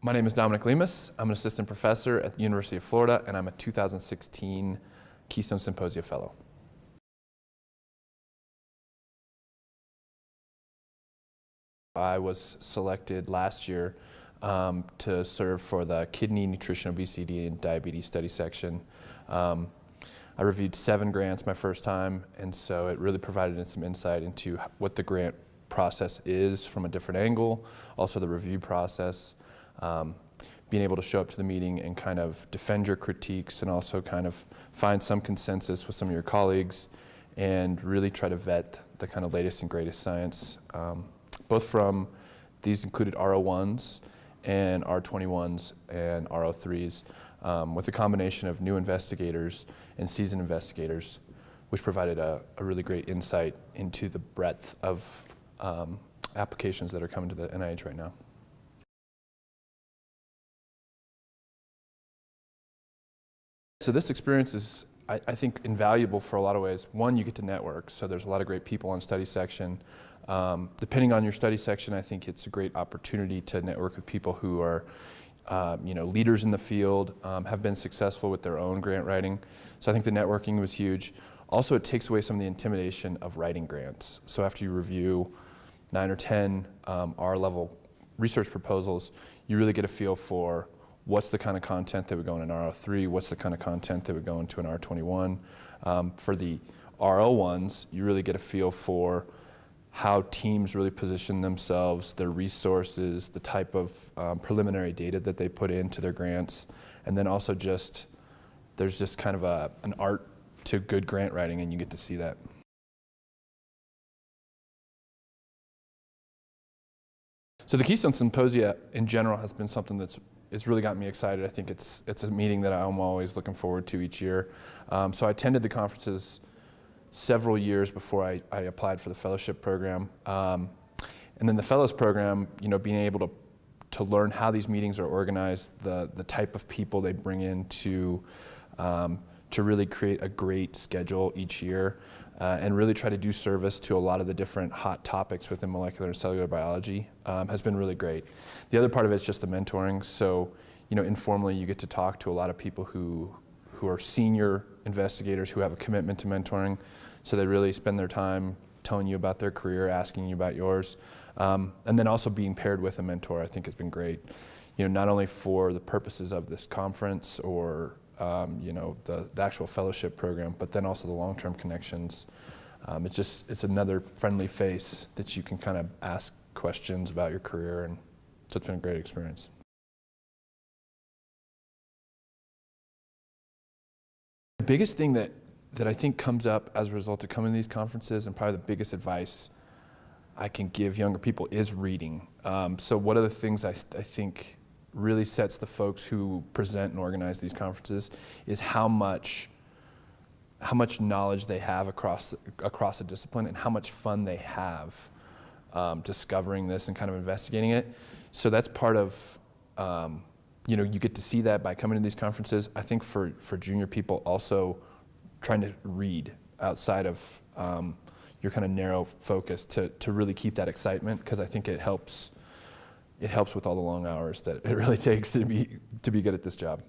My name is Dominick Lemas. I'm an assistant professor at the University of Florida, and I'm a 2016 Keystone Symposia Fellow. I was selected last year to serve for the Kidney, Nutrition, Obesity, and Diabetes Study section. I reviewed 7 grants my first time, and so it really provided some insight into what the grant process is from a different angle, also the review process, being able to show up to the meeting and kind of defend your critiques and also kind of find some consensus with some of your colleagues and really try to vet the kind of latest and greatest science, both from these included R01s and R21s and R03s, with a combination of new investigators and seasoned investigators, which provided a really great insight into the breadth of applications that are coming to the NIH right now. So this experience is, I think, invaluable for a lot of ways. One, you get to network, so there's a lot of great people on study section. Depending on your study section, I think it's a great opportunity to network with people who are leaders in the field, have been successful with their own grant writing. So I think the networking was huge. Also, it takes away some of the intimidation of writing grants. So after you review 9 or 10 R-level research proposals, you really get a feel for what's the kind of content that would go in an R03, what's the kind of content that would go into an R21. For the R01s, you really get a feel for how teams really position themselves, their resources, the type of preliminary data that they put into their grants, and then also there's just kind of an art to good grant writing, and you get to see that. So the Keystone Symposia in general has been something it's really got me excited. I think it's a meeting that I'm always looking forward to each year. So I attended the conferences several years before I applied for the fellowship program. And then the fellows program, being able to learn how these meetings are organized, the type of people they bring in to really create a great schedule each year, and really try to do service to a lot of the different hot topics within molecular and cellular biology has been really great. The other part of it is just the mentoring. So, informally you get to talk to a lot of people who are senior investigators who have a commitment to mentoring. So they really spend their time telling you about their career, asking you about yours. And then also being paired with a mentor, I think has been great. Not only for the purposes of this conference or the actual fellowship program, but then also the long-term connections. It's another friendly face that you can kind of ask questions about your career, and so it's been a great experience. The biggest thing that I think comes up as a result of coming to these conferences, and probably the biggest advice I can give younger people, is reading. So one of the things I think really sets the folks who present and organize these conferences is how much knowledge they have across a discipline, and how much fun they have discovering this and kind of investigating it. So that's part of, you get to see that by coming to these conferences. I think for junior people also trying to read outside of your kind of narrow focus to really keep that excitement, because I think it helps with all the long hours that it really takes to be good at this job.